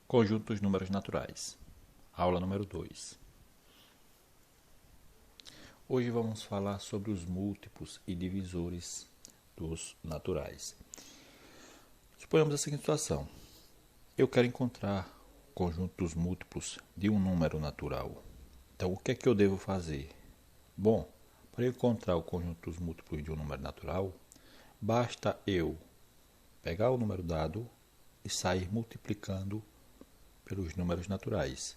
Conjunto dos números naturais. Aula número 2. Hoje vamos falar sobre os múltiplos e divisores dos naturais. Suponhamos a seguinte situação. Eu quero encontrar o conjunto dos múltiplos de um número natural. Então, o que é que eu devo fazer? Bom, para eu encontrar o conjunto dos múltiplos de um número natural, basta eu pegar o número dado e sair multiplicando pelos números naturais.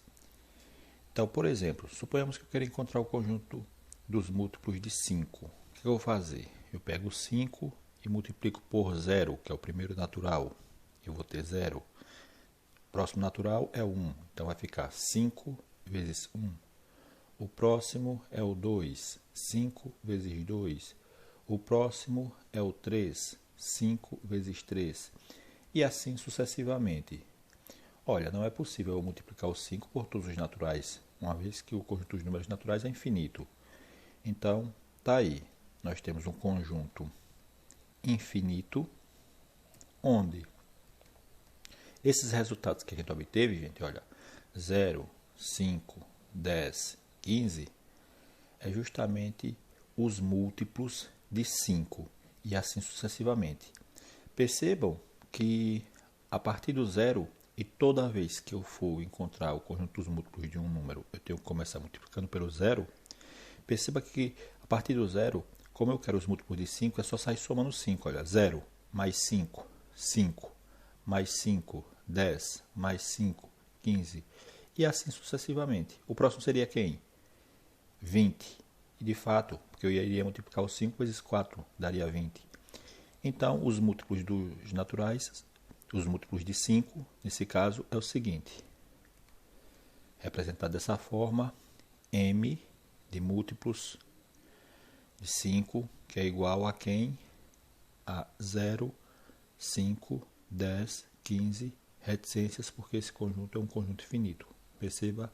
Então, por exemplo, suponhamos que eu quero encontrar o conjunto dos múltiplos de 5. O que eu vou fazer? Eu pego 5 e multiplico por 0, que é o primeiro natural. Eu vou ter 0. O próximo natural é 1, então vai ficar 5 vezes 1. O próximo é o 2, 5 vezes 2. O próximo é o 3, 5 vezes 3. E assim sucessivamente. Olha, não é possível eu multiplicar o 5 por todos os naturais, uma vez que o conjunto dos números naturais é infinito. Então, tá aí. Nós temos um conjunto infinito, onde esses resultados que a gente obteve, gente, olha, 0, 5, 10, 15, é justamente os múltiplos de 5, e assim sucessivamente. Percebam que a partir do 0, e toda vez que eu for encontrar o conjunto dos múltiplos de um número, eu tenho que começar multiplicando pelo 0. Perceba que a partir do 0, como eu quero os múltiplos de 5, é só sair somando 5. Olha, 0 mais 5, 5 mais 5, 10 mais 5, 15. E assim sucessivamente. O próximo seria quem? 20. E de fato, porque eu iria multiplicar o 5 vezes 4, daria 20. Então, os múltiplos dos naturais, os múltiplos de 5, nesse caso, é o seguinte. Representado dessa forma, m de múltiplos de 5, que é igual a quem? A 0, 5, 10, 15 reticências, porque esse conjunto é um conjunto infinito. Perceba,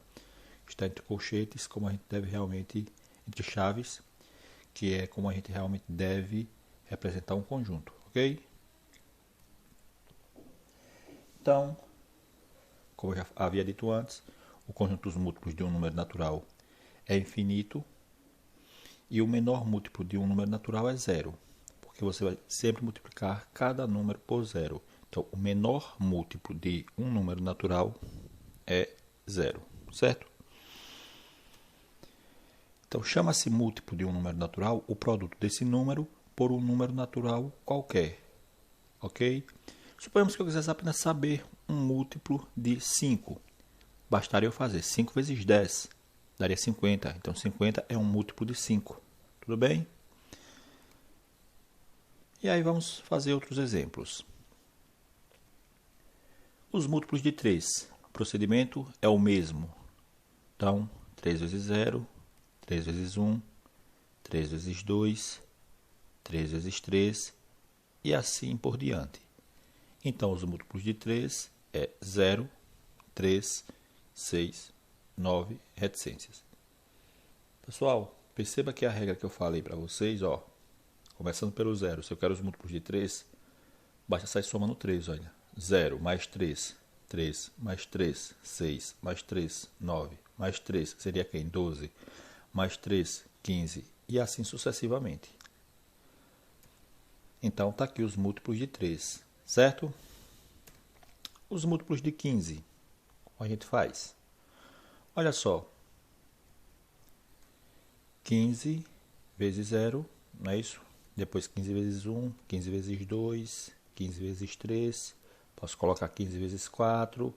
está entre colchetes, como a gente deve realmente, entre chaves, que é como a gente realmente deve representar um conjunto, ok? Então, como eu já havia dito antes, o conjunto dos múltiplos de um número natural é infinito e o menor múltiplo de um número natural é 0, porque você vai sempre multiplicar cada número por 0. Então, o menor múltiplo de um número natural é 0, certo? Então, chama-se múltiplo de um número natural o produto desse número por um número natural qualquer, ok? Suponhamos que eu quisesse apenas saber um múltiplo de 5. Bastaria eu fazer 5 vezes 10, daria 50. Então, 50 é um múltiplo de 5. Tudo bem? E aí vamos fazer outros exemplos. Os múltiplos de 3. O procedimento é o mesmo. Então, 3 vezes 0, 3 vezes 1, 3 vezes 2, 3 vezes 3 e assim por diante. Então, os múltiplos de 3 é 0, 3, 6, 9 reticências. Pessoal, perceba que a regra que eu falei para vocês, ó, começando pelo 0, se eu quero os múltiplos de 3, basta sair somando 3, olha. 0 mais 3, 3 mais 3, 6 mais 3, 9 mais 3, seria quem? 12, mais 3, 15 e assim sucessivamente. Então, está aqui os múltiplos de 3, certo? Os múltiplos de 15, como a gente faz? Olha só, 15 vezes 0, não é isso? Depois 15 vezes 1, 15 vezes 2, 15 vezes 3, posso colocar 15 vezes 4,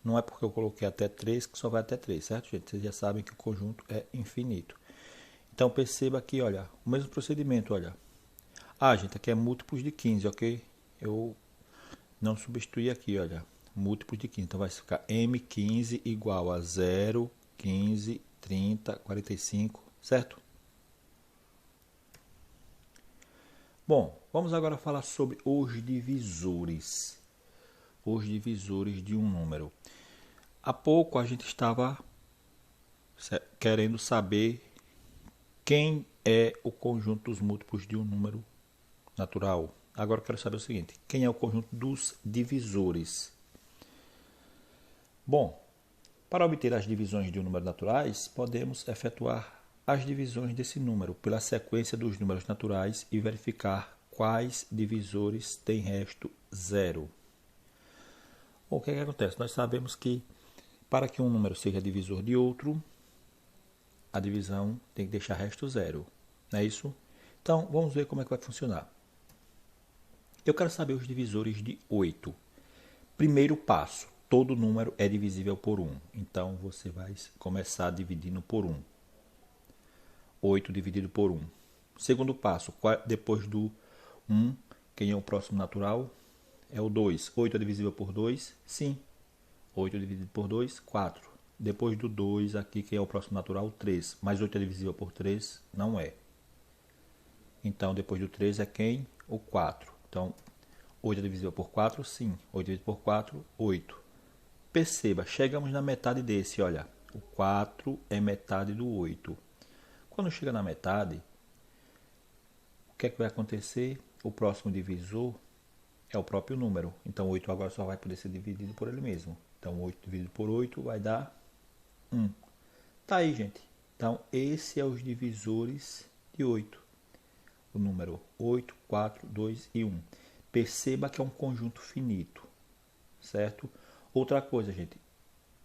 não é porque eu coloquei até 3 que só vai até 3, certo, gente? Vocês já sabem que o conjunto é infinito. Então, perceba aqui, olha, o mesmo procedimento, olha. Ah, gente, aqui é múltiplos de 15, ok? Eu não substituí aqui, olha, múltiplos de 15. Então, vai ficar M15 igual a 0, 15, 30, 45, certo? Bom, vamos agora falar sobre os divisores. Os divisores de um número. Há pouco a gente estava querendo saber quem é o conjunto dos múltiplos de um número natural. Agora eu quero saber o seguinte: quem é o conjunto dos divisores? Bom, para obter as divisões de um número naturais, podemos efetuar as divisões desse número pela sequência dos números naturais e verificar quais divisores têm resto zero. Bom, o que acontece? Nós sabemos que para que um número seja divisor de outro, a divisão tem que deixar resto zero, não é isso? Então, vamos ver como é que vai funcionar. Eu quero saber os divisores de 8. Primeiro passo, todo número é divisível por 1. Então, você vai começar dividindo por 1. 8 dividido por 1. Segundo passo, depois do 1, quem é o próximo natural? É o 2. 8 é divisível por 2? Sim. 8 dividido por 2, 4. Depois do 2, aqui, quem é o próximo natural? 3. Mas 8 é divisível por 3? Não é. Então, depois do 3 é quem? O 4. Então, 8 é divisível por 4? Sim. 8 dividido por 4, 8. Perceba, chegamos na metade desse, olha. O 4 é metade do 8. Quando chega na metade, o que é que vai acontecer? O próximo divisor é o próprio número. Então, 8 agora só vai poder ser dividido por ele mesmo. Então, 8 dividido por 8 vai dar 1. Tá aí, gente. Então, esse é os divisores de 8. O número 8, 4, 2 e 1. Perceba que é um conjunto finito, certo? Outra coisa, gente,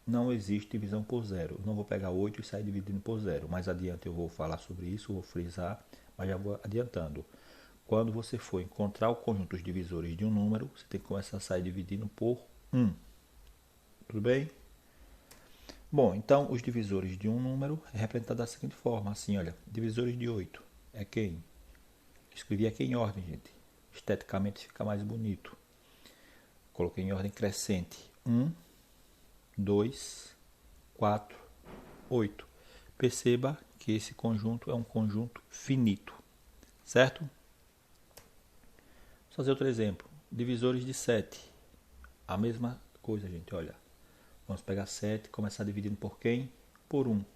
não existe divisão por zero. Eu não vou pegar 8 e sair dividindo por zero. Mais adiante eu vou falar sobre isso, vou frisar, mas já vou adiantando. Quando você for encontrar o conjunto dos divisores de um número, você tem que começar a sair dividindo por 1. Tudo bem? Bom, então os divisores de um número é representado da seguinte forma, assim, olha, divisores de 8 é quem? Escrevi aqui em ordem, gente. Esteticamente fica mais bonito. Coloquei em ordem crescente. 1, 2, 4, 8. Perceba que esse conjunto é um conjunto finito, certo? Vamos fazer outro exemplo. Divisores de 7. A mesma coisa, gente, olha. Vamos pegar 7 e começar dividindo por quem? Por 1. O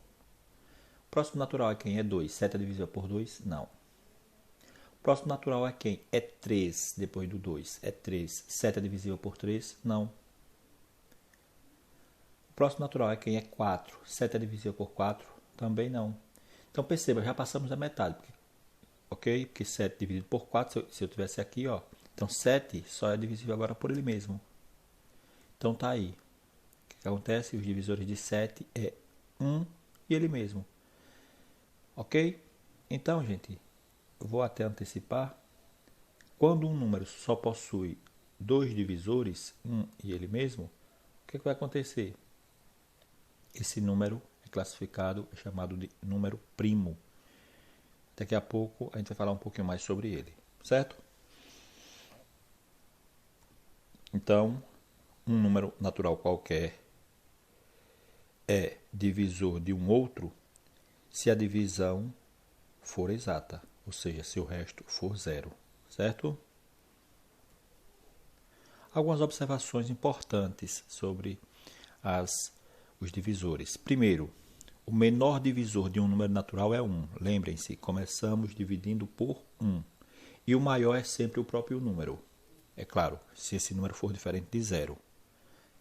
próximo natural é quem? É 2. 7 é divisível por 2? Não. O próximo natural é quem? É 3 depois do 2. É 3. 7 é divisível por 3? Não. O próximo natural é quem? É 4. 7 é divisível por 4? Também não. Então perceba, já passamos da metade. Ok? Porque 7 dividido por 4, se eu tivesse aqui, ó. Então 7 só é divisível agora por ele mesmo. Então tá aí. O que acontece? Os divisores de 7 é 1 e ele mesmo. Ok? Então, gente, eu vou até antecipar. Quando um número só possui dois divisores, 1 e ele mesmo, o que vai acontecer? Esse número é classificado, é chamado de número primo. Daqui a pouco a gente vai falar um pouquinho mais sobre ele, certo? Então, um número natural qualquer é divisor de um outro se a divisão for exata, ou seja, se o resto for zero, certo? Algumas observações importantes sobre os divisores. Primeiro, o menor divisor de um número natural é 1. Lembrem-se, começamos dividindo por 1. E o maior é sempre o próprio número. É claro, se esse número for diferente de 0.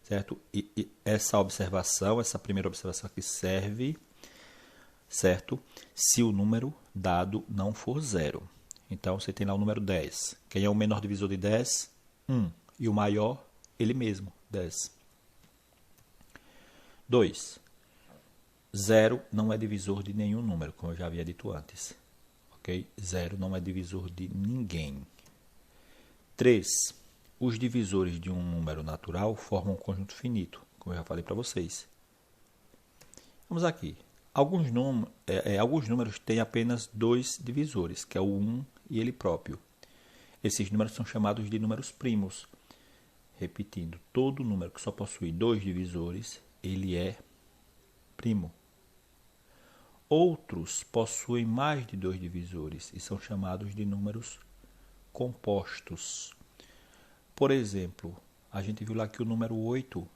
Certo? E essa observação, essa primeira observação aqui serve, certo? Se o número dado não for 0. Então, você tem lá o número 10. Quem é o menor divisor de 10? 1. E o maior, ele mesmo, 10. 2. 0 não é divisor de nenhum número, como eu já havia dito antes. Ok? 0 não é divisor de ninguém. 3. Os divisores de um número natural formam um conjunto finito, como eu já falei para vocês. Vamos aqui. Alguns números têm apenas dois divisores, que é o 1 e ele próprio. Esses números são chamados de números primos. Repetindo, todo número que só possui dois divisores, ele é primo. Outros possuem mais de dois divisores e são chamados de números compostos. Por exemplo, a gente viu lá que o número 8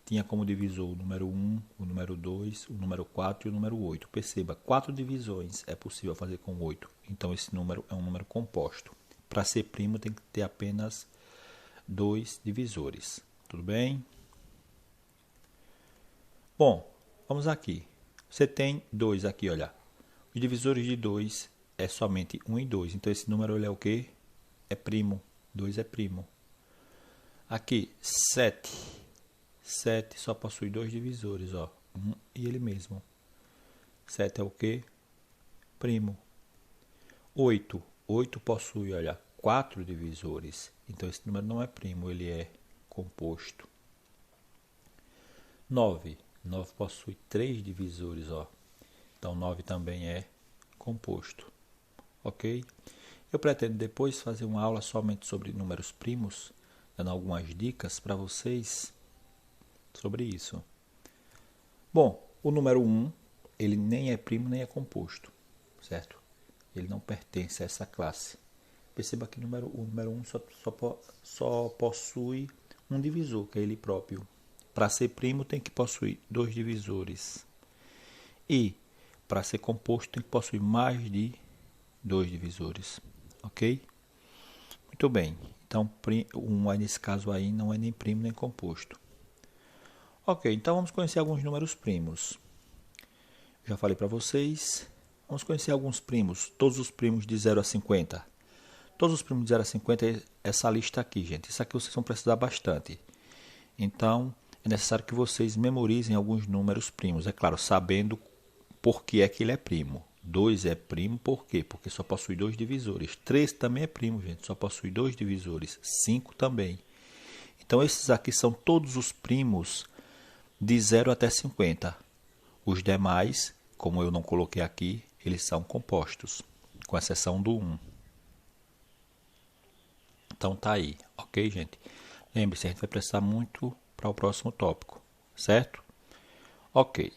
tinha como divisor o número 1, o número 2, o número 4 e o número 8. Perceba, 4 divisões é possível fazer com 8. Então, esse número é um número composto. Para ser primo, tem que ter apenas dois divisores. Tudo bem? Bom, vamos aqui. Você tem 2 aqui, olha. Os divisores de 2 é somente 1 e 2. Então, esse número ele é o quê? É primo. 2 é primo. Aqui, 7. 7 só possui 2 divisores, ó. 1 e ele mesmo. 7 é o quê? Primo. 8. 8 possui, olha, 4 divisores. Então, esse número não é primo, ele é composto. 9. 9 possui 3 divisores, ó. Então, 9 também é composto. Ok? Eu pretendo depois fazer uma aula somente sobre números primos, dando algumas dicas para vocês sobre isso. Bom, o número 1, ele nem é primo nem é composto, certo? Ele não pertence a essa classe. Perceba que o número 1 só possui um divisor, que é ele próprio. Para ser primo tem que possuir 2 divisores. E para ser composto tem que possuir mais de 2 divisores. Ok? Muito bem. Então, nesse caso aí não é nem primo nem composto. Ok, então vamos conhecer alguns números primos. Já falei para vocês. Vamos conhecer alguns primos. Todos os primos de 0 a 50. Todos os primos de 0 a 50 é essa lista aqui, gente. Isso aqui vocês vão precisar bastante. Então, é necessário que vocês memorizem alguns números primos. É claro, sabendo por que é que ele é primo. 2 é primo, por quê? Porque só possui 2 divisores. 3 também é primo, gente. Só possui 2 divisores. 5 também. Então, esses aqui são todos os primos de 0 até 50. Os demais, como eu não coloquei aqui, eles são compostos, com exceção do 1. Então tá aí, ok, gente? Lembre-se, a gente vai precisar muito para o próximo tópico, certo? Ok.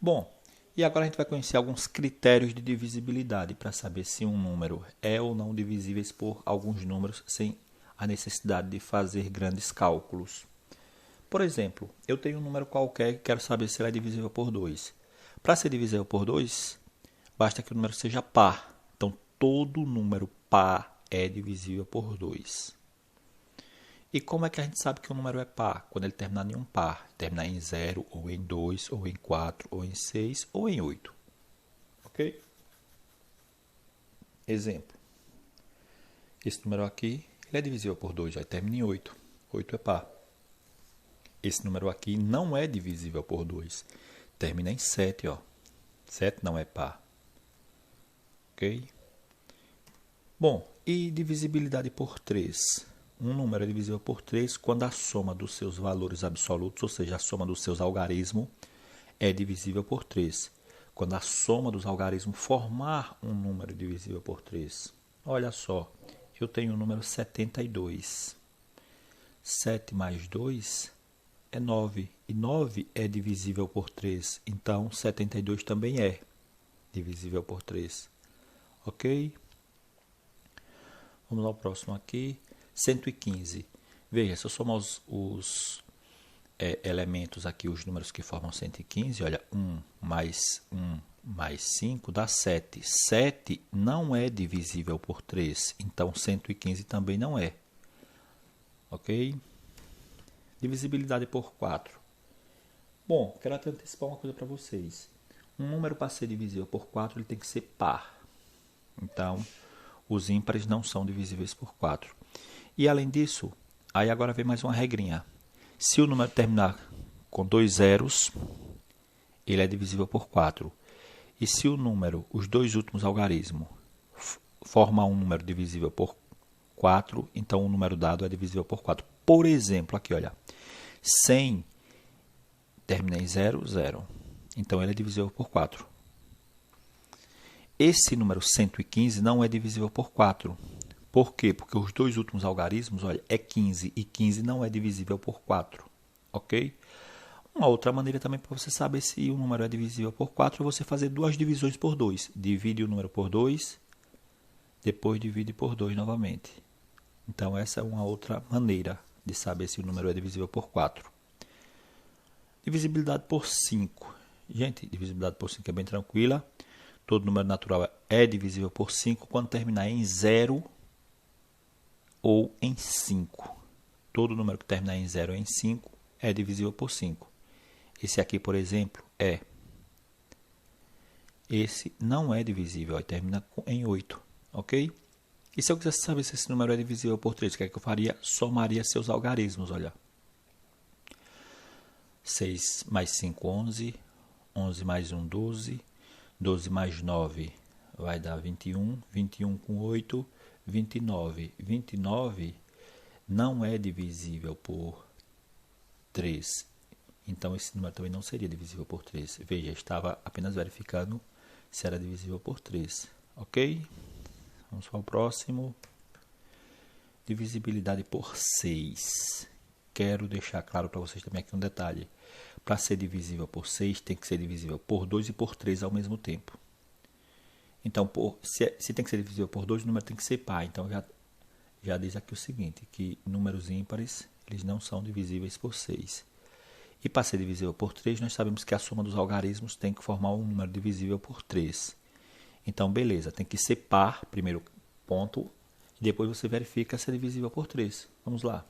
Bom, e agora a gente vai conhecer alguns critérios de divisibilidade para saber se um número é ou não divisível por alguns números sem a necessidade de fazer grandes cálculos. Por exemplo, eu tenho um número qualquer e quero saber se ele é divisível por 2. Para ser divisível por 2, basta que o número seja par. Então, todo número par é divisível por 2. E como é que a gente sabe que um número é par? Quando ele terminar em um par. Terminar em 0, ou em 2, ou em 4, ou em 6, ou em 8. Ok? Exemplo. Esse número aqui ele é divisível por 2, já termina em 8. 8 é par. Esse número aqui não é divisível por 2. Termina em 7, ó. 7 não é par. Ok? Bom, e divisibilidade por 3? Um número é divisível por 3 quando a soma dos seus valores absolutos, ou seja, a soma dos seus algarismos, é divisível por 3. Quando a soma dos algarismos formar um número divisível por 3. Olha só, eu tenho o número 72. 7 mais 2 é 9. E 9 é divisível por 3. Então, 72 também é divisível por 3. Ok? Vamos ao próximo aqui. 115. Veja, se eu somar os elementos aqui, os números que formam 115, olha, 1 mais 5 dá 7. 7 não é divisível por 3. Então, 115 também não é. Ok? Divisibilidade por 4. Bom, quero até antecipar uma coisa para vocês. Um número para ser divisível por 4, ele tem que ser par. Então, os ímpares não são divisíveis por 4. E além disso, aí agora vem mais uma regrinha. Se o número terminar com 2 zeros, ele é divisível por 4. E se o número, os dois últimos algarismos, formam um número divisível por 4, então o número dado é divisível por 4. Por exemplo, aqui, olha, 100 termina em 0, 0. Então, ele é divisível por 4. Esse número 115 não é divisível por 4. Por quê? Porque os dois últimos algarismos, olha, é 15 e 15 não é divisível por 4. Ok? Uma outra maneira também para você saber se o número é divisível por 4 é você fazer duas divisões por 2. Divide o número por 2, depois divide por 2 novamente. Então, essa é uma outra maneira de saber se o número é divisível por 4. Divisibilidade por 5. Gente, divisibilidade por 5 é bem tranquila. Todo número natural é divisível por 5 quando terminar em 0 ou em 5. Todo número que terminar em 0 ou em 5 é divisível por 5. Esse aqui, por exemplo, é. Esse não é divisível, termina em 8, ok? E se eu quisesse saber se esse número é divisível por 3, o que é que eu faria? Somaria seus algarismos, olha. 6 mais 5, 11. 11 mais 1, 12. 12 mais 9 vai dar 21. 21 com 8, 29. 29 não é divisível por 3. Então, esse número também não seria divisível por 3. Veja, estava apenas verificando se era divisível por 3. Ok? Vamos para o próximo. Divisibilidade por 6. Quero deixar claro para vocês também aqui um detalhe. Para ser divisível por 6, tem que ser divisível por 2 e por 3 ao mesmo tempo. Então, se tem que ser divisível por 2, o número tem que ser par. Então, já diz aqui o seguinte, que números ímpares eles não são divisíveis por 6. E para ser divisível por 3, nós sabemos que a soma dos algarismos tem que formar um número divisível por 3. Então, beleza, tem que ser par, primeiro ponto, e depois você verifica se é divisível por 3. Vamos lá.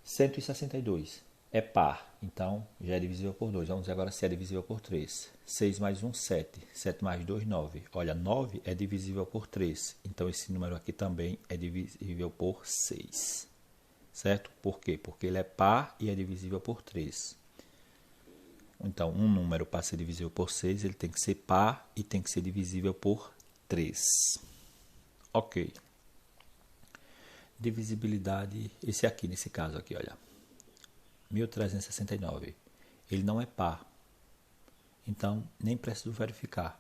162 é par, então já é divisível por 2. Vamos ver agora se é divisível por 3. 6 mais 1, 7. 7 mais 2, 9. Olha, 9 é divisível por 3. Então, esse número aqui também é divisível por 6. Certo? Por quê? Porque ele é par e é divisível por 3. Então, um número para ser divisível por 6, ele tem que ser par e tem que ser divisível por 3. Ok. Divisibilidade, esse aqui, nesse caso aqui, olha. 1369. Ele não é par. Então, nem preciso verificar.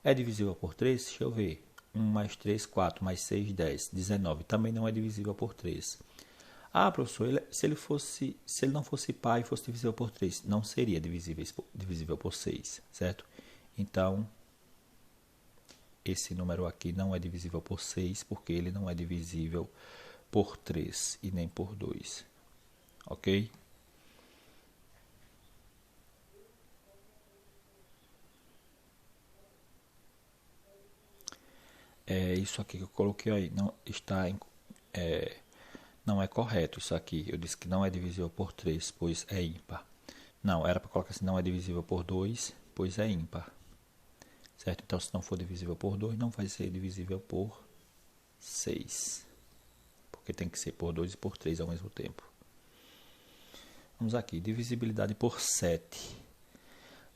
É divisível por 3? Deixa eu ver. 1 mais 3, 4 mais 6, 10. 19. Também não é divisível por 3. Ah, professor, se ele não fosse par e fosse divisível por 3, não seria divisível por 6, certo? Então, esse número aqui não é divisível por 6, porque ele não é divisível por 3 e nem por 2, ok? Isso aqui que eu coloquei aí não está não é correto isso aqui. Eu disse que não é divisível por 3, pois é ímpar. Não, era para colocar assim, não é divisível por 2, pois é ímpar. Certo? Então, se não for divisível por 2, não vai ser divisível por 6. Porque tem que ser por 2 e por 3 ao mesmo tempo. Vamos aqui, divisibilidade por 7.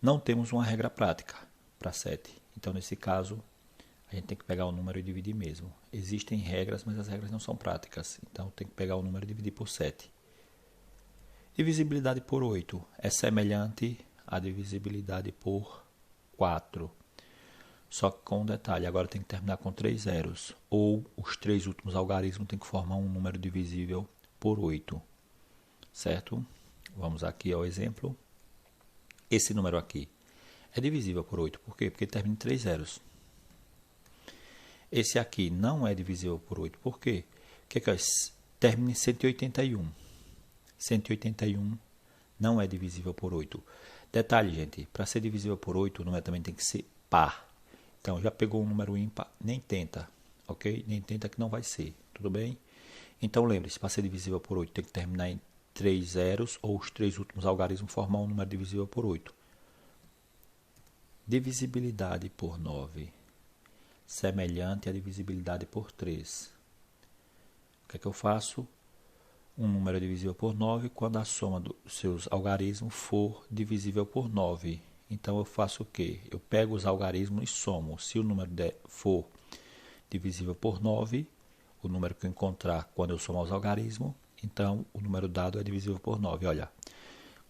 Não temos uma regra prática para 7. Então, nesse caso, a gente tem que pegar o número e dividir mesmo. Existem regras, mas as regras não são práticas. Então, tem que pegar o número e dividir por 7. Divisibilidade por 8 é semelhante à divisibilidade por 4. Só que com um detalhe, agora tem que terminar com 3 zeros. Ou os 3 últimos algarismos tem que formar um número divisível por 8. Certo? Vamos aqui ao exemplo. Esse número aqui é divisível por 8. Por quê? Porque ele termina em 3 zeros. Esse aqui não é divisível por 8. Por quê? Porque termina em 181. 181 não é divisível por 8. Detalhe, gente, para ser divisível por 8, o número também tem que ser par. Então, já pegou um número ímpar, nem tenta, ok? Nem tenta que não vai ser, tudo bem? Então, lembre-se, para ser divisível por 8, tem que terminar em 3 zeros ou os 3 últimos algarismos formar um número divisível por 8. Divisibilidade por 9. Semelhante à divisibilidade por 3. O que é que eu faço? Um número é divisível por 9 quando a soma dos seus algarismos for divisível por 9. Então, eu faço o quê? Eu pego os algarismos e somo. Se o número for divisível por 9, o número que eu encontrar quando eu somar os algarismos, então o número dado é divisível por 9. Olha,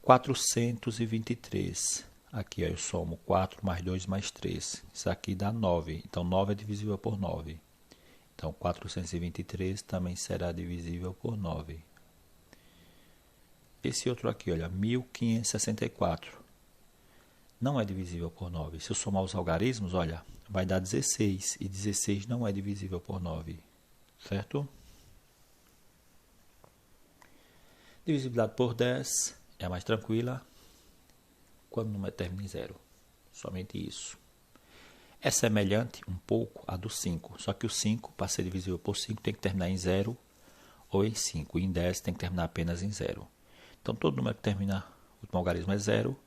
423. Aqui ó, eu somo 4 mais 2 mais 3. Isso aqui dá 9. Então, 9 é divisível por 9. Então, 423 também será divisível por 9. Esse outro aqui, olha, 1564. Não é divisível por 9. Se eu somar os algarismos, olha, vai dar 16. E 16 não é divisível por 9. Certo? Divisibilidade por 10 é a mais tranquila. Quando o número termina em 0. Somente isso. É semelhante um pouco à do 5. Só que o 5, para ser divisível por 5, tem que terminar em 0 ou em 5. E em 10 tem que terminar apenas em 0. Então, todo número que termina, o último algarismo é 0,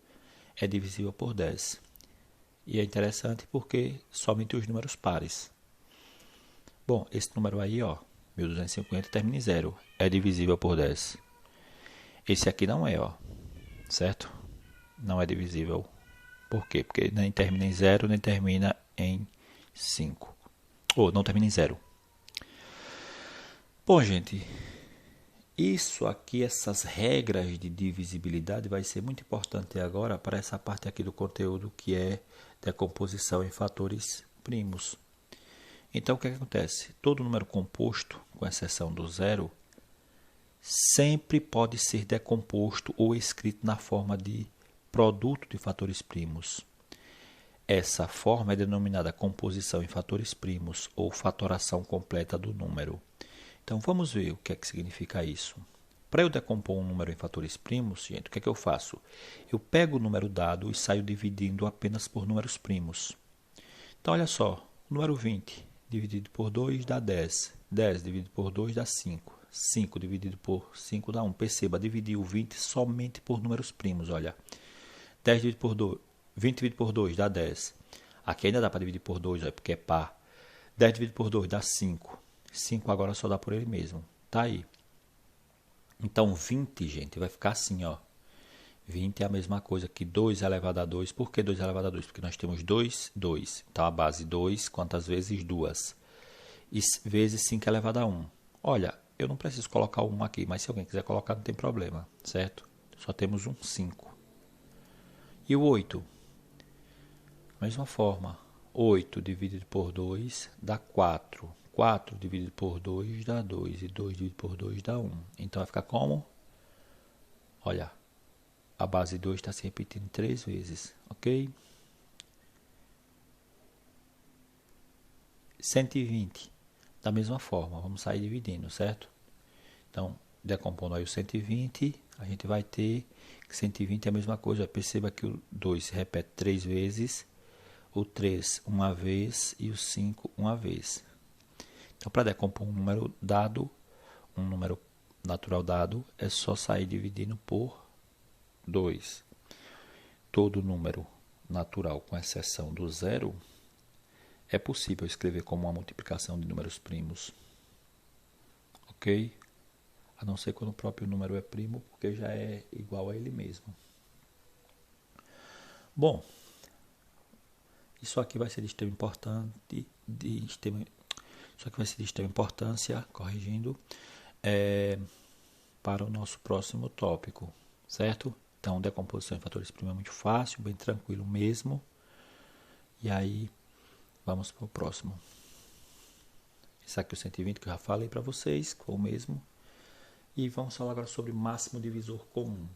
é divisível por 10. E é interessante porque somente os números pares. Bom, esse número aí, ó, 1250, termina em 0, é divisível por 10. Esse aqui não é, ó, certo? Não é divisível. Por quê? Porque nem termina em 0, nem termina em 5. Ou não termina em 0. Bom, gente, isso aqui, essas regras de divisibilidade vai ser muito importante agora para essa parte aqui do conteúdo que é decomposição em fatores primos. Então, o que acontece? Todo número composto, com exceção do 0, sempre pode ser decomposto ou escrito na forma de produto de fatores primos. Essa forma é denominada composição em fatores primos ou fatoração completa do número. Então, vamos ver o que é que significa isso. Para eu decompor um número em fatores primos, gente, o que é que eu faço? Eu pego o número dado e saio dividindo apenas por números primos. Então, olha só, o número 20 dividido por 2 dá 10. 10 dividido por 2 dá 5. 5 dividido por 5 dá 1. Perceba, dividir o 20 somente por números primos, olha. 10 dividido por 2, 20 dividido por 2 dá 10. Aqui ainda dá para dividir por 2, olha, porque é par. 10 dividido por 2 dá 5. 5 agora só dá por ele mesmo. Tá aí. Então, 20, gente, vai ficar assim, ó. 20 é a mesma coisa que 2 elevado a 2. Por que 2 elevado a 2? Porque nós temos 2, 2. Então, a base 2, quantas vezes? 2. E vezes 5 elevado a 1. Olha, eu não preciso colocar 1 aqui, mas se alguém quiser colocar, não tem problema, certo? Só temos um 5. E o 8? Mesma forma. 8 dividido por 2 dá 4. 4 dividido por 2 dá 2. E 2 dividido por 2 dá 1. Então vai ficar como? Olha, a base 2 está se repetindo 3 vezes, ok? 120. Da mesma forma, vamos sair dividindo, certo? Então, decompondo aí o 120, a gente vai ter que 120 é a mesma coisa. Perceba que o 2 se repete 3 vezes, o 3 uma vez e o 5 uma vez. Então, para decompor um número dado, um número natural dado, é só sair dividindo por 2. Todo número natural, com exceção do 0, é possível escrever como uma multiplicação de números primos. Ok? A não ser quando o próprio número é primo, porque já é igual a ele mesmo. Bom, isso aqui vai ser de extrema importância, corrigindo, para o nosso próximo tópico, certo? Então, decomposição em fatores primos é muito fácil, bem tranquilo mesmo. E aí, vamos para o próximo. Esse aqui é o 120 que eu já falei para vocês, que foi o mesmo. E vamos falar agora sobre máximo divisor comum.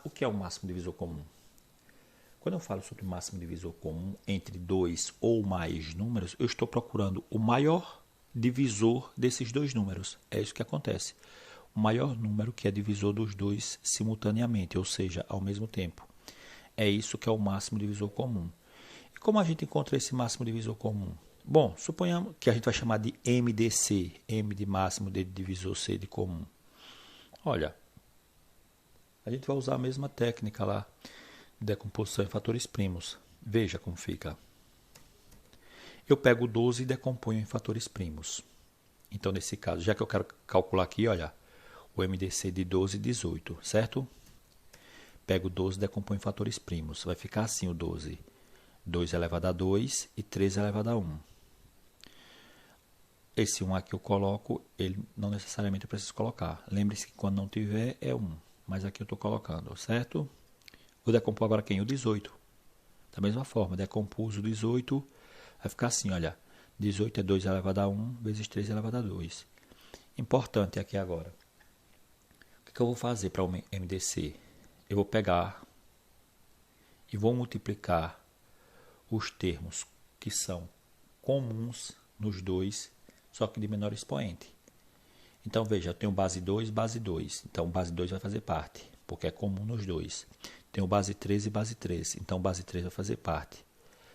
O que é o máximo divisor comum? Quando eu falo sobre máximo divisor comum entre dois ou mais números, eu estou procurando o maior divisor desses dois números. É isso que acontece. O maior número que é divisor dos dois simultaneamente, ou seja, ao mesmo tempo. É isso que é o máximo divisor comum. E como a gente encontra esse máximo divisor comum? Bom, suponhamos que a gente vai chamar de MDC, M de máximo, D de divisor, C de comum. Olha, a gente vai usar a mesma técnica lá, de decomposição em fatores primos. Veja como fica. Eu pego 12 e decomponho em fatores primos. Então, nesse caso, já que eu quero calcular aqui, olha, o MDC de 12 e 18, certo? Pego 12 e decomponho em fatores primos. Vai ficar assim o 12. 2 elevado a 2 e 3 elevado a 1. Esse 1 aqui eu coloco, ele não necessariamente eu preciso colocar. Lembre-se que quando não tiver é 1, mas aqui eu estou colocando, certo? Vou decompor agora quem? O 18. Da mesma forma, decompus o 18, vai ficar assim, olha. 18 é 2 elevado a 1 vezes 3 elevado a 2. Importante aqui agora. O que eu vou fazer para o MDC? Eu vou pegar e vou multiplicar os termos que são comuns nos dois, só que de menor expoente. Então, veja, eu tenho base 2, base 2. Então, base 2 vai fazer parte, porque é comum nos dois. Tenho base 3 e base 3. Então, base 3 vai fazer parte,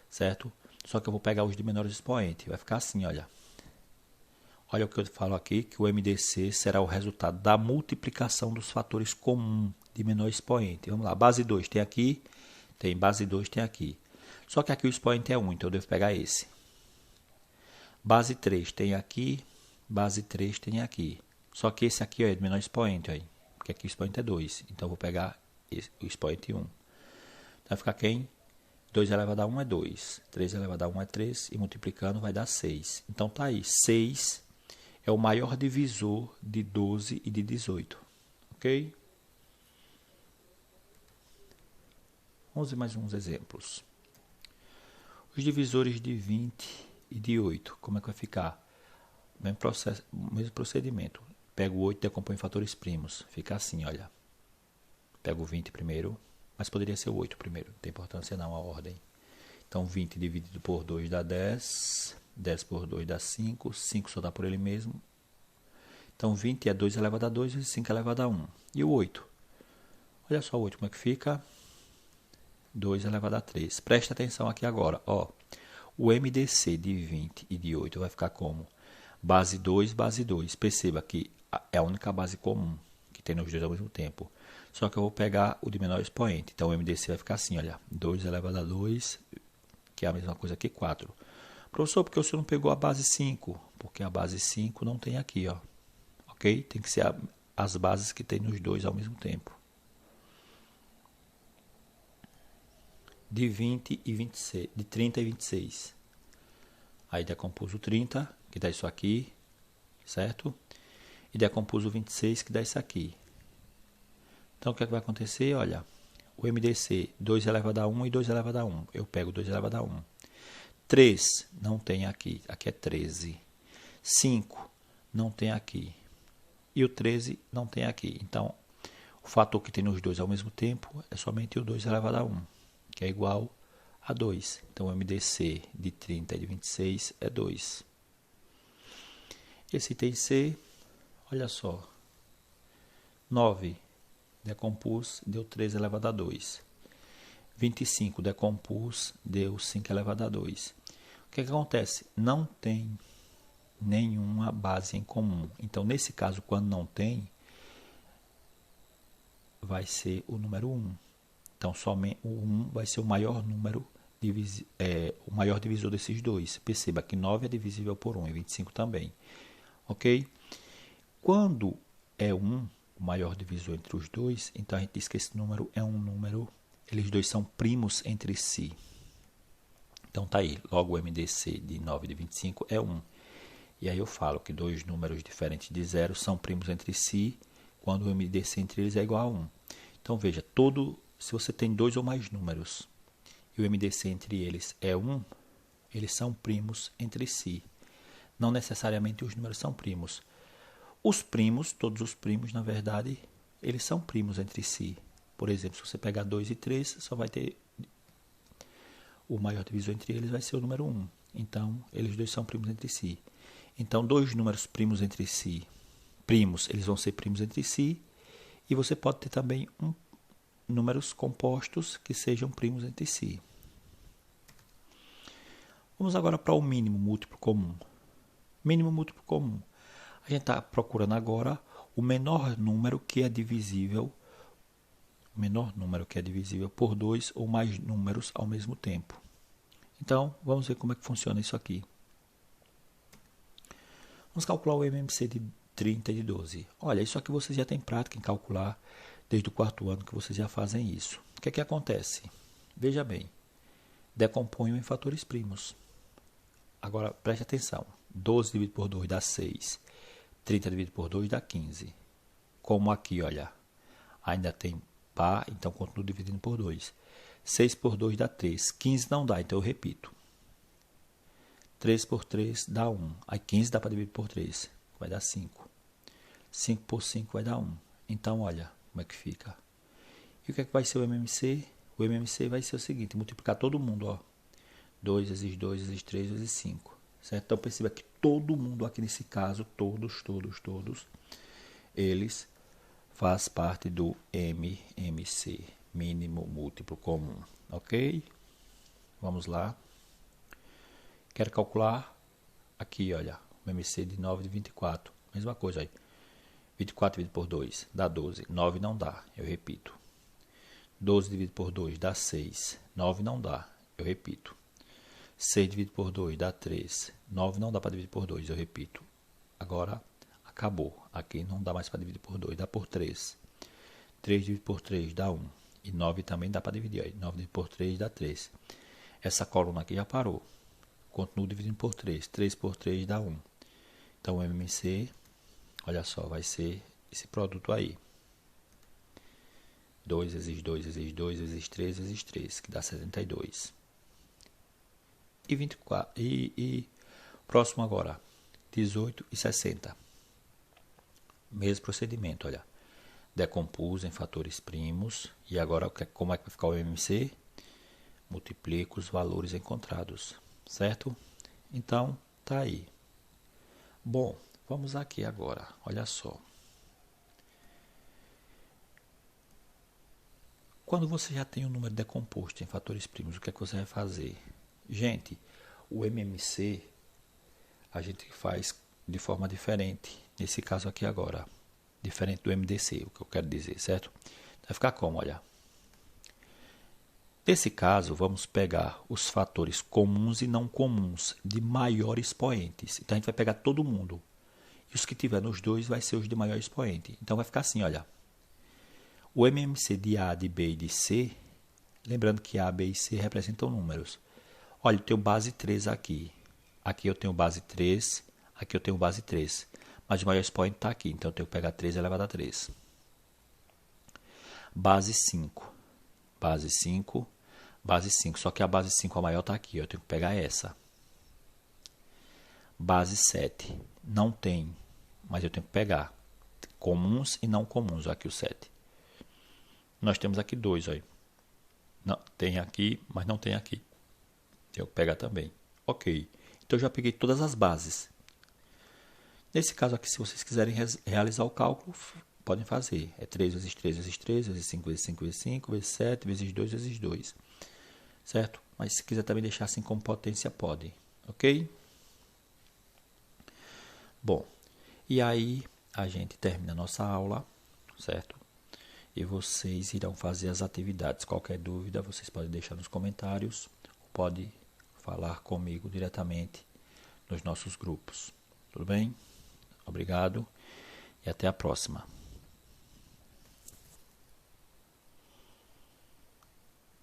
certo? Só que eu vou pegar os de menor expoente. Vai ficar assim, olha. Olha o que eu falo aqui, que o MDC será o resultado da multiplicação dos fatores comuns de menor expoente. Vamos lá, base 2 tem aqui, tem base 2 tem aqui. Só que aqui o expoente é 1, então eu devo pegar esse. Base 3 tem aqui, base 3 tem aqui. Só que esse aqui ó, é de menor expoente, ó, porque aqui o expoente é 2. Então eu vou pegar o expoente 1. Então vai ficar quem? 2 elevado a 1 é 2, 3 elevado a 1 é 3, e multiplicando vai dar 6. Então tá aí, 6 é o maior divisor de 12 e de 18. Ok? Vamos ver mais uns exemplos. Os divisores de 20 e de 8, como é que vai ficar? Mesmo procedimento. Pego o 8 e decomponho em fatores primos. Fica assim, olha. Pego o 20 primeiro, mas poderia ser o 8 primeiro. Não tem importância não a ordem. Então 20 dividido por 2 dá 10. 10 por 2 dá 5. 5 só dá por ele mesmo. Então 20 é 2 elevado a 2 vezes 5 elevado a 1. E o 8? Olha só o 8 como é que fica. 2 elevado a 3. Presta atenção aqui agora. Ó, o MDC de 20 e de 8 vai ficar como? Base 2, base 2. Perceba que é a única base comum que tem nos dois ao mesmo tempo. Só que eu vou pegar o de menor expoente. Então o MDC vai ficar assim, olha. 2 elevado a 2, que é a mesma coisa que 4. Professor, por que o senhor não pegou a base 5? Porque a base 5 não tem aqui, ó. Ok? Tem que ser as bases que tem nos dois ao mesmo tempo. De 20 e 26, de 30 e 26. Aí decompus o 30, que dá isso aqui, certo? E decompus o 26, que dá isso aqui. Então, o que é que vai acontecer? Olha, o MDC, 2 elevado a 1 e 2 elevado a 1. Eu pego 2 elevado a 1. 3 não tem aqui, aqui é 13. 5 não tem aqui. E o 13 não tem aqui. Então, o fator que tem nos dois ao mesmo tempo é somente o 2 elevado a 1, que é igual a 2. Então, o MDC de 30 e de 26 é 2. Esse item C, olha só. 9 decompus, deu 3 elevado a 2. 25 decompus, deu 5 elevado a 2. O que acontece? Não tem nenhuma base em comum. Então, nesse caso, quando não tem, vai ser o número 1. Então, somente o 1 vai ser o maior número, o maior divisor desses dois. Perceba que 9 é divisível por 1 e 25 também. Ok? Quando é 1, o maior divisor entre os dois, então a gente diz que esse número é um número, eles dois são primos entre si. Então tá aí, logo o MDC de 9 e de 25 é 1. E aí eu falo que dois números diferentes de 0 são primos entre si, quando o MDC entre eles é igual a 1. Então veja, se você tem dois ou mais números e o MDC entre eles é 1, eles são primos entre si. Não necessariamente os números são primos. Os primos, todos os primos, na verdade, eles são primos entre si. Por exemplo, se você pegar 2 e 3, só vai ter o maior divisor entre eles vai ser o número 1. Então, eles dois são primos entre si. Então, dois números primos entre si, eles vão ser primos entre si. E você pode ter também números compostos que sejam primos entre si. Vamos agora para o mínimo múltiplo comum. Mínimo múltiplo comum. A gente está procurando agora o menor número que é divisível por dois ou mais números ao mesmo tempo. Então, vamos ver como é que funciona isso aqui. Vamos calcular o MMC de 30 e de 12. Olha, isso aqui vocês já têm prática em calcular desde o quarto ano que vocês já fazem isso. O que é que acontece? Veja bem, decomponho em fatores primos. Agora, preste atenção. 12 dividido por 2 dá 6. 30 dividido por 2 dá 15. Como aqui, olha, ainda tem par, então continuo dividindo por 2. 6 por 2 dá 3. 15 não dá, então eu repito. 3 por 3 dá 1. Aí 15 dá para dividir por 3, vai dar 5. 5 por 5 vai dar 1. Então, olha como é que fica. E o que é que vai ser o MMC? O MMC vai ser o seguinte, multiplicar todo mundo, ó. 2 vezes 2 vezes 3 vezes 5. Certo? Então, perceba que todo mundo aqui nesse caso, todos, eles faz parte do MMC, mínimo múltiplo comum. Ok? Vamos lá. Quero calcular aqui, olha, o MMC de 9 de 24. Mesma coisa aí. 24 dividido por 2 dá 12. 9 não dá, eu repito. 12 dividido por 2 dá 6. 9 não dá, eu repito. 6 dividido por 2 dá 3. 9 não dá para dividir por 2, eu repito. Agora acabou. Aqui não dá mais para dividir por 2, dá por 3. 3 dividido por 3 dá 1. E 9 também dá para dividir. Aí. 9 dividido por 3 dá 3. Essa coluna aqui já parou. Continuo dividindo por 3. 3 por 3 dá 1. Então o MMC, olha só, vai ser esse produto aí. 2 vezes 2 vezes 2 vezes 3 vezes 3, que dá 72. E 24. E próximo agora, 18 e 60. Mesmo procedimento, olha. Decompuso em fatores primos. E agora, como é que vai ficar o MMC? Multiplico os valores encontrados, certo? Então, tá aí. Bom, vamos aqui agora, olha só. Quando você já tem o número decomposto em fatores primos, o que é que você vai fazer? Gente, o MMC a gente faz de forma diferente. Nesse caso aqui agora, diferente do MDC, o que eu quero dizer, certo? Vai ficar como, olha. Nesse caso, vamos pegar os fatores comuns e não comuns de maior expoentes. Então, a gente vai pegar todo mundo. E os que tiver nos dois vai ser os de maior expoente. Então, vai ficar assim, olha. O MMC de A, de B e de C, lembrando que A, B e C representam números. Olha, eu tenho base 3 aqui. Aqui eu tenho base 3, aqui eu tenho base 3. Mas o maior expoente está aqui, então eu tenho que pegar 3 elevado a 3. Base 5. Base 5, base 5. Só que a base 5 a maior está aqui, eu tenho que pegar essa. Base 7. Não tem, mas eu tenho que pegar. Comuns e não comuns, aqui o 7. Nós temos aqui 2, olha. Não, tem aqui, mas não tem aqui. Tenho que pegar também. Ok. Então eu já peguei todas as bases. Nesse caso aqui, se vocês quiserem realizar o cálculo, podem fazer. É 3 vezes 3 vezes 3, vezes 5 vezes 5 vezes 5, vezes 7, vezes 2 vezes 2. Certo? Mas se quiser também deixar assim como potência, pode. Ok? Bom, e aí a gente termina a nossa aula, certo? E vocês irão fazer as atividades. Qualquer dúvida, vocês podem deixar nos comentários. Pode falar comigo diretamente nos nossos grupos. Tudo bem? Obrigado e até a próxima.